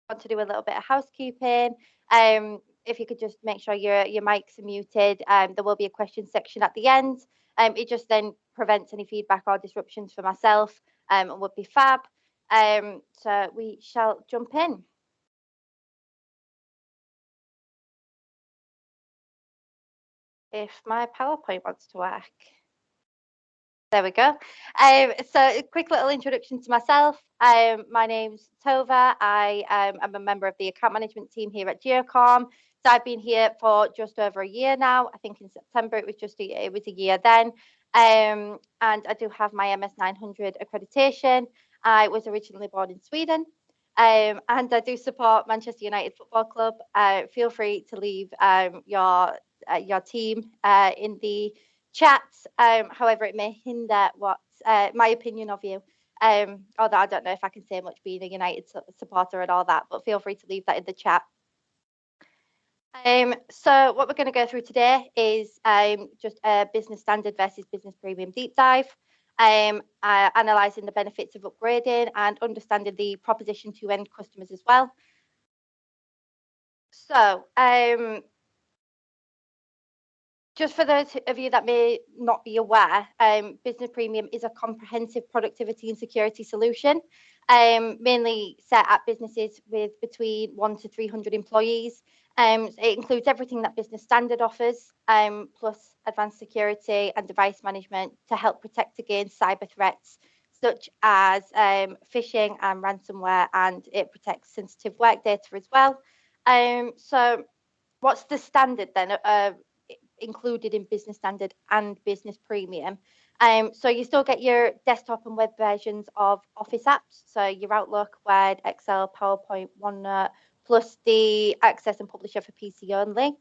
want to do a little bit of housekeeping. If you could just make sure your mics are muted. There will be a question section at the end. It just then prevents any feedback or disruptions for myself, and would be fab. So we shall jump in. If my PowerPoint wants to work. There we go. So a quick little introduction to myself. My name's Tova. I am a member of the account management team here at Geocom. So I've been here for just over a year now. I think in September it was a year then. And I do have my MS 900 accreditation. I was originally born in Sweden. And I do support Manchester United Football Club. Feel free to leave your team in the chat. However, it may hinder what my opinion of you. Although I don't know if I can say much being a United supporter and all that, but feel free to leave that in the chat. So what we're going to go through today is just a business standard versus business premium deep dive, analysing the benefits of upgrading and understanding the proposition to end customers as well. So just for those of you that may not be aware, Business Premium is a comprehensive productivity and security solution, mainly set at businesses with between 1 to 300 employees. It includes everything that Business Standard offers, plus advanced security and device management to help protect against cyber threats such as phishing and ransomware, and it protects sensitive work data as well. So what's the standard then? Included in Business Standard and Business Premium. So you still get your desktop and web versions of Office apps, so your Outlook, Word, Excel, PowerPoint, OneNote, plus the Access and Publisher for PC only.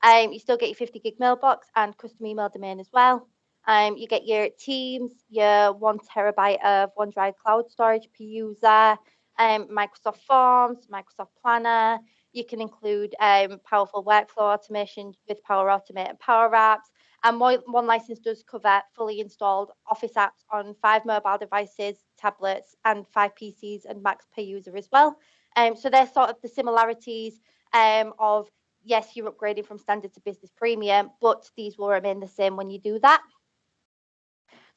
You still get your 50 gig mailbox and custom email domain as well. You get your Teams, your 1 terabyte of OneDrive cloud storage per user, Microsoft Forms, Microsoft Planner. You can include powerful workflow automation with Power Automate and Power Apps. And one license does cover fully installed Office apps on 5 mobile devices, tablets, and 5 PCs and Macs per user as well. So there's sort of the similarities of, yes, you're upgrading from standard to business premium, but these will remain the same when you do that.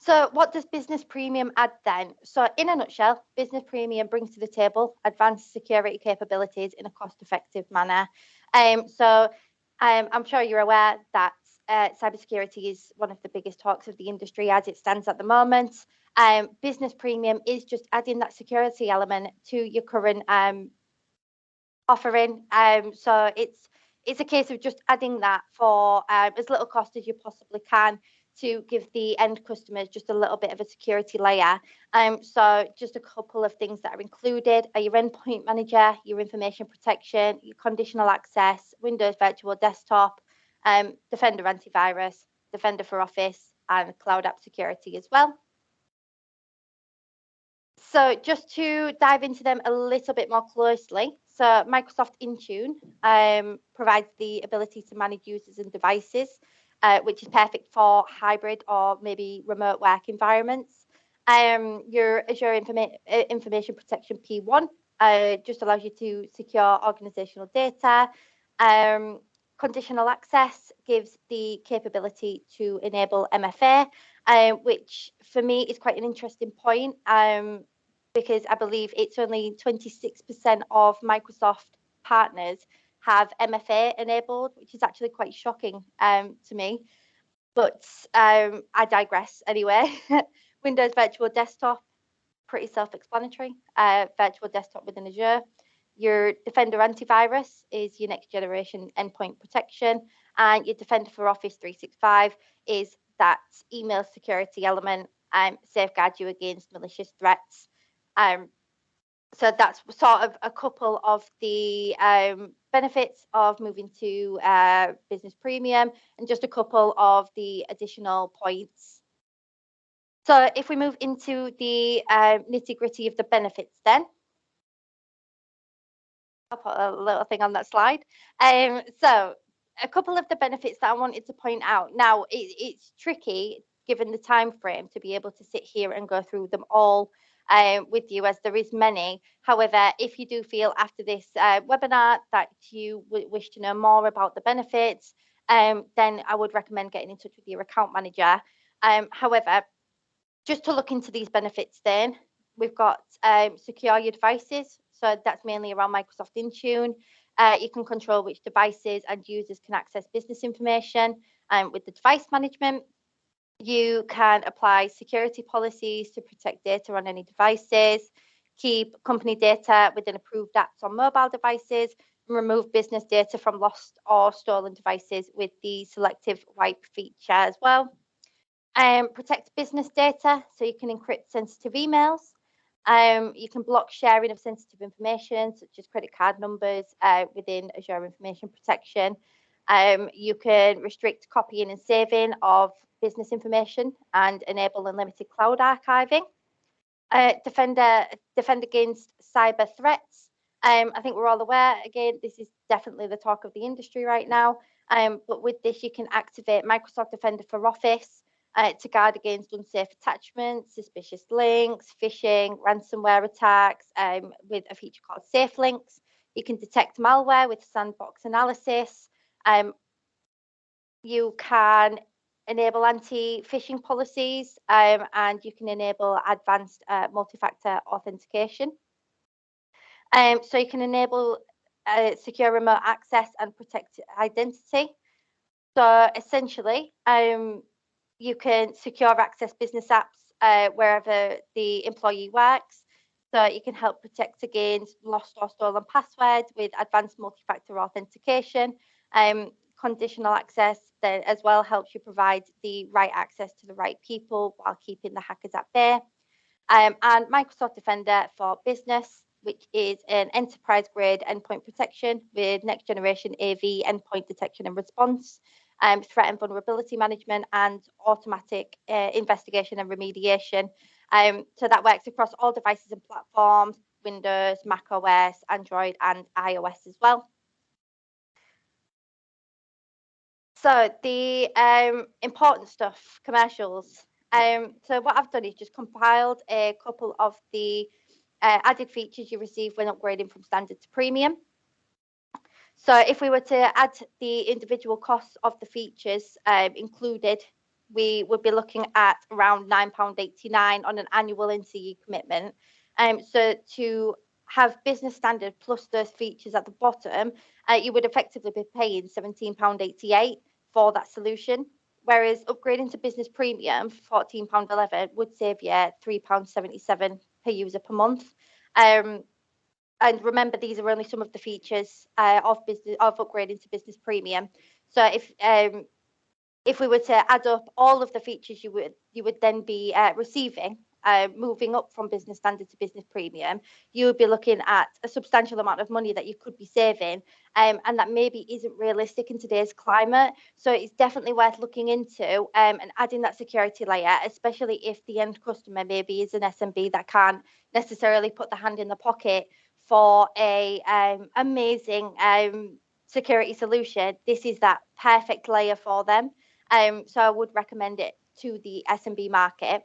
So what does Business Premium add then? So in a nutshell, Business Premium brings to the table advanced security capabilities in a cost-effective manner. I'm sure you're aware that cybersecurity is one of the biggest talks of the industry as it stands at the moment. Business Premium is just adding that security element to your current offering. So it's a case of just adding that for as little cost as you possibly can, to give the end customers just a little bit of a security layer. So just a couple of things that are included are your endpoint manager, your information protection, your conditional access, Windows Virtual Desktop, Defender Antivirus, Defender for Office, and Cloud App Security as well. So just to dive into them a little bit more closely, so Microsoft Intune provides the ability to manage users and devices, which is perfect for hybrid or maybe remote work environments. Your Azure Information Protection P1 just allows you to secure organizational data. Conditional access gives the capability to enable MFA, which for me is quite an interesting point, because I believe it's only 26% of Microsoft partners have MFA enabled, which is actually quite shocking to me. But I digress anyway. Windows Virtual Desktop, pretty self-explanatory. Virtual Desktop within Azure. Your Defender Antivirus is your next generation endpoint protection. And your Defender for Office 365 is that email security element, safeguard you against malicious threats. So that's sort of a couple of the benefits of moving to Business Premium, and just a couple of the additional points. So if we move into the nitty-gritty of the benefits then, I'll put a little thing on that slide. So a couple of the benefits that I wanted to point out. Now, it's tricky, given the time frame, to be able to sit here and go through them all with you, as there is many. However, if you do feel after this webinar that you wish to know more about the benefits, then I would recommend getting in touch with your account manager. However, just to look into these benefits then, we've got secure your devices. So that's mainly around Microsoft Intune. You can control which devices and users can access business information with the device management. You can apply security policies to protect data on any devices, keep company data within approved apps on mobile devices, and remove business data from lost or stolen devices with the selective wipe feature as well. Protect business data, so you can encrypt sensitive emails. You can block sharing of sensitive information, such as credit card numbers, within Azure Information Protection. You can restrict copying and saving of business information and enable unlimited cloud archiving. Defend against cyber threats. I think we're all aware, again, this is definitely the talk of the industry right now. But with this, you can activate Microsoft Defender for Office to guard against unsafe attachments, suspicious links, phishing, ransomware attacks, with a feature called Safe Links. You can detect malware with sandbox analysis. You can enable anti-phishing policies, and you can enable advanced multi-factor authentication. So you can enable secure remote access and protect identity. So essentially, you can secure access business apps wherever the employee works. So you can help protect against lost or stolen passwords with advanced multi-factor authentication. Conditional access then as well helps you provide the right access to the right people while keeping the hackers at bay. And Microsoft Defender for Business, which is an enterprise-grade endpoint protection with next-generation AV endpoint detection and response, threat and vulnerability management, and automatic investigation and remediation. So that works across all devices and platforms, Windows, Mac OS, Android, and iOS as well. So the important stuff, commercials. So what I've done is just compiled a couple of the added features you receive when upgrading from standard to premium. So if we were to add the individual costs of the features included, we would be looking at around £9.89 on an annual NCE commitment. So to have business standard plus those features at the bottom, you would effectively be paying £17.88 for that solution. Whereas upgrading to business premium for £14.11 would save you £3.77 per user per month. And remember, these are only some of the features of upgrading to business premium. So if we were to add up all of the features you would then be receiving, moving up from business standard to business premium, you would be looking at a substantial amount of money that you could be saving, and that maybe isn't realistic in today's climate. So it's definitely worth looking into and adding that security layer, especially if the end customer maybe is an SMB that can't necessarily put the hand in the pocket for a amazing security solution. This is that perfect layer for them. So I would recommend it to the SMB market.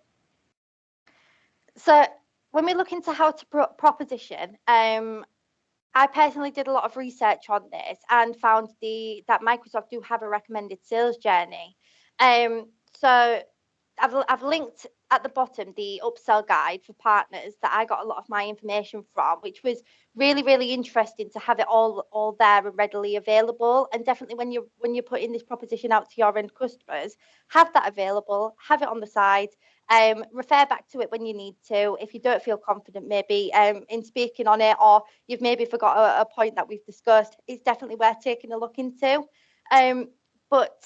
So when we look into how to proposition, I personally did a lot of research on this and found that Microsoft do have a recommended sales journey. So I've linked at the bottom the upsell guide for partners that I got a lot of my information from, which was really, really interesting to have it all there and readily available. And definitely when you're putting this proposition out to your end customers, have that available, have it on the side. Refer back to it when you need to. If you don't feel confident maybe in speaking on it, or you've maybe forgot a point that we've discussed, it's definitely worth taking a look into. But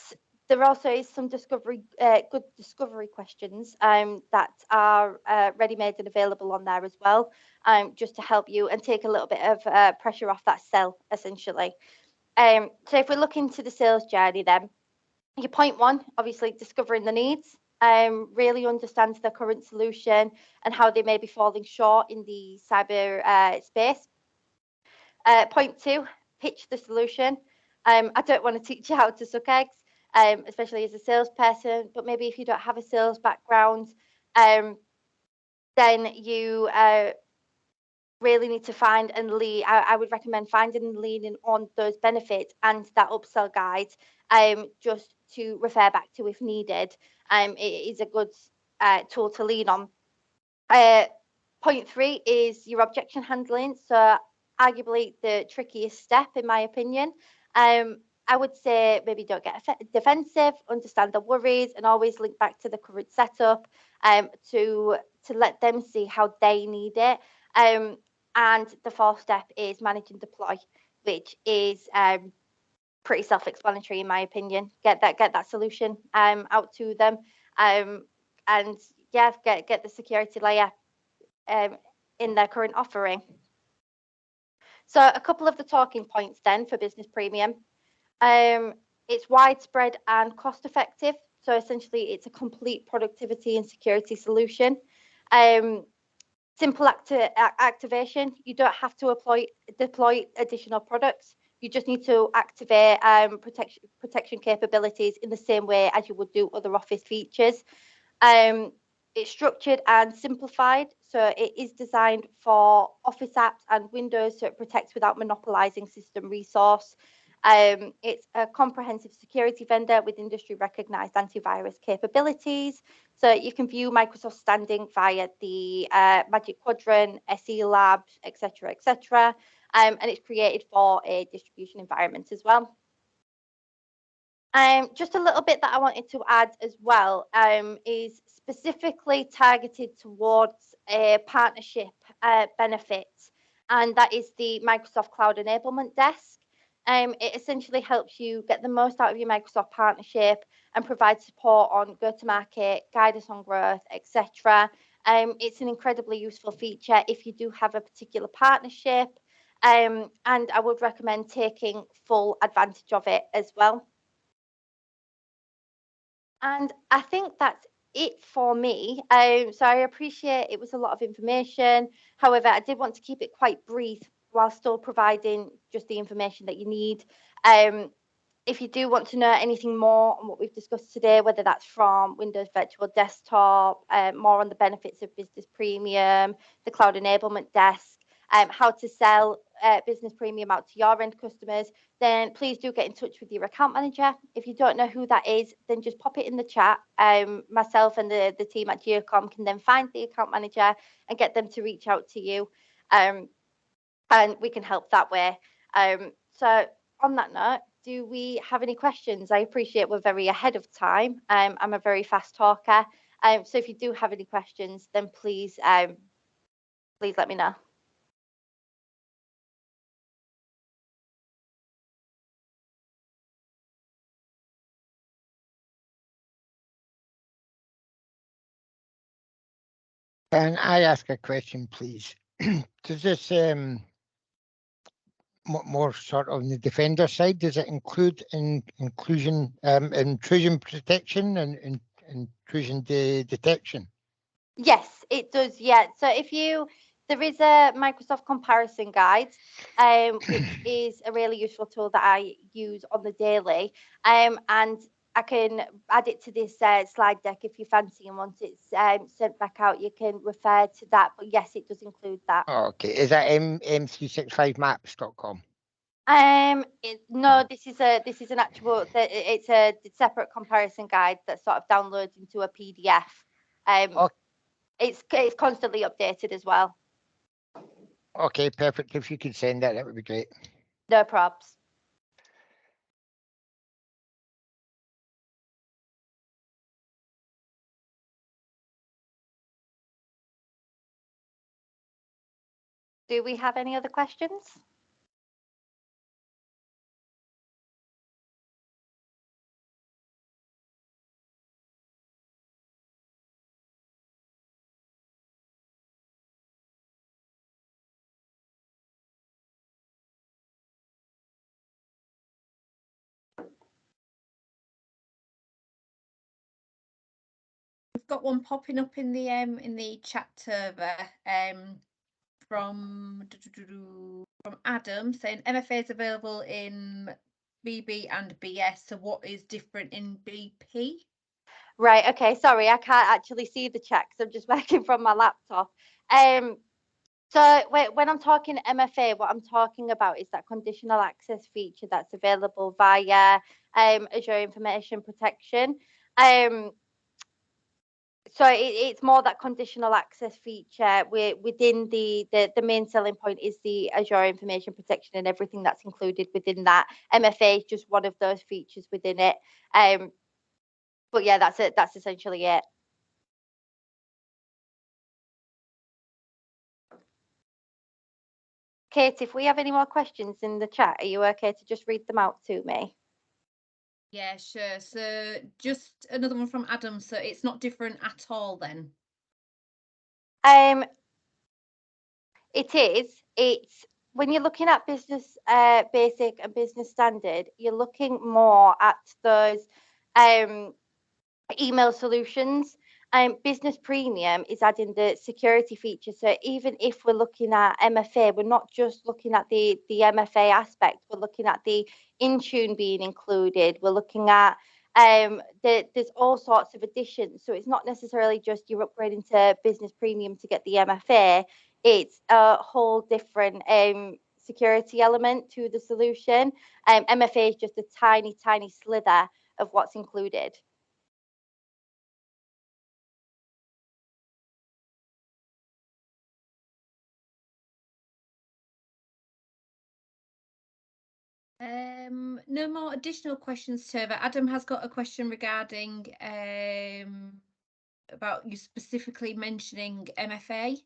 there also is some good discovery questions that are ready-made and available on there as well, just to help you and take a little bit of pressure off that sell, essentially. So if we look into the sales journey then, your point one, obviously discovering the needs, really understand the current solution and how they may be falling short in the cyber space. Point two, pitch the solution. I don't want to teach you how to suck eggs, especially as a salesperson, but maybe if you don't have a sales background, then you really need to find and lean. I would recommend finding and leaning on those benefits and that upsell guide, just to refer back to if needed. It is a good tool to lean on. Point 3 is your objection handling. So arguably the trickiest step, in my opinion. I would say maybe don't get defensive, understand the worries, and always link back to the current setup, to let them see how they need it. And the 4th step is manage and deploy, which is pretty self-explanatory in my opinion. Get that solution out to them, and yeah, get the security layer in their current offering. So a couple of the talking points then for Business Premium. It's widespread and cost effective. So essentially it's a complete productivity and security solution. Simple activation. You don't have to deploy additional products. You just need to activate protection capabilities in the same way as you would do other Office features. It's structured and simplified, so it is designed for Office apps and Windows, so it protects without monopolizing system resource. It's a comprehensive security vendor with industry recognized antivirus capabilities. So you can view Microsoft's standing via the Magic Quadrant, SE Labs, etc., etc. And it's created for a distribution environment as well. Just a little bit that I wanted to add as well, is specifically targeted towards a partnership benefit, and that is the Microsoft Cloud Enablement Desk. It essentially helps you get the most out of your Microsoft partnership and provide support on go-to-market, guidance on growth, etc. It's an incredibly useful feature if you do have a particular partnership, and I would recommend taking full advantage of it as well. And I think that's it for me. So I appreciate it was a lot of information. However, I did want to keep it quite brief while still providing just the information that you need. If you do want to know anything more on what we've discussed today, whether that's from Windows Virtual Desktop, more on the benefits of Business Premium, the Cloud Enablement Desk, how to sell Business Premium out to your end customers, then please do get in touch with your account manager. If you don't know who that is, then just pop it in the chat. Myself and the team at Geocom can then find the account manager and get them to reach out to you, and we can help that way. So on that note, do we have any questions? I appreciate we're very ahead of time. I'm a very fast talker. So if you do have any questions, then please let me know. Can I ask a question, please? Does this more sort of on the Defender side, does it include intrusion protection and intrusion detection? Yes, it does. Yeah. So there is a Microsoft comparison guide, which is a really useful tool that I use on the daily. And I can add it to this slide deck if you fancy, and once it's sent back out, you can refer to that. But yes, it does include that. Okay, is that m365maps.com? No, this is an actual. It's a separate comparison guide that sort of downloads into a PDF. Okay. It's constantly updated as well. Okay, perfect. If you could send that would be great. No probs. Do we have any other questions? We've got one popping up in the chat server from Adam saying MFA is available in BB and BS. So what is different in BP? Right, okay, sorry, I can't actually see the chat 'cause I'm just working from my laptop. So when I'm talking MFA, what I'm talking about is that conditional access feature that's available via Azure Information Protection. So it's more that conditional access feature within the main selling point is the Azure Information Protection and everything that's included within that. MFA is just one of those features within it. But yeah, that's it. That's essentially it. Kate, if we have any more questions in the chat, are you okay to just read them out to me? Yeah, sure. So just another one from Adam. So it's not different at all then? It is. It's when you're looking at business basic and business standard, you're looking more at those email solutions. Business premium is adding the security feature. So even if we're looking at MFA, we're not just looking at the MFA aspect. We're looking at the Intune being included. We're looking at there's all sorts of additions. So it's not necessarily just you're upgrading to business premium to get the MFA. It's a whole different security element to the solution. MFA is just a tiny slither of what's included. No more additional questions, Tova. Adam has got a question regarding about you specifically mentioning MFA.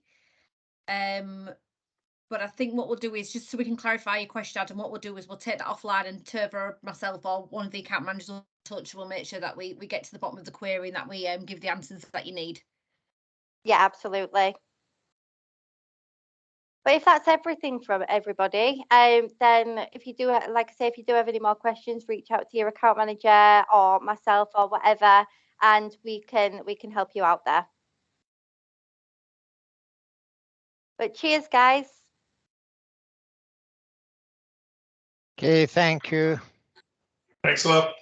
But I think what we'll do is, just so we can clarify your question, Adam, what we'll do is we'll take that offline, and Tova, myself, or one of the account managers will touch. We'll make sure that we get to the bottom of the query and that we give the answers that you need. Yeah, absolutely. But if that's everything from everybody, then if you do, like I say, if you do have any more questions, reach out to your account manager or myself or whatever, and we can help you out there. But cheers, guys. Okay, thank you. Thanks a lot.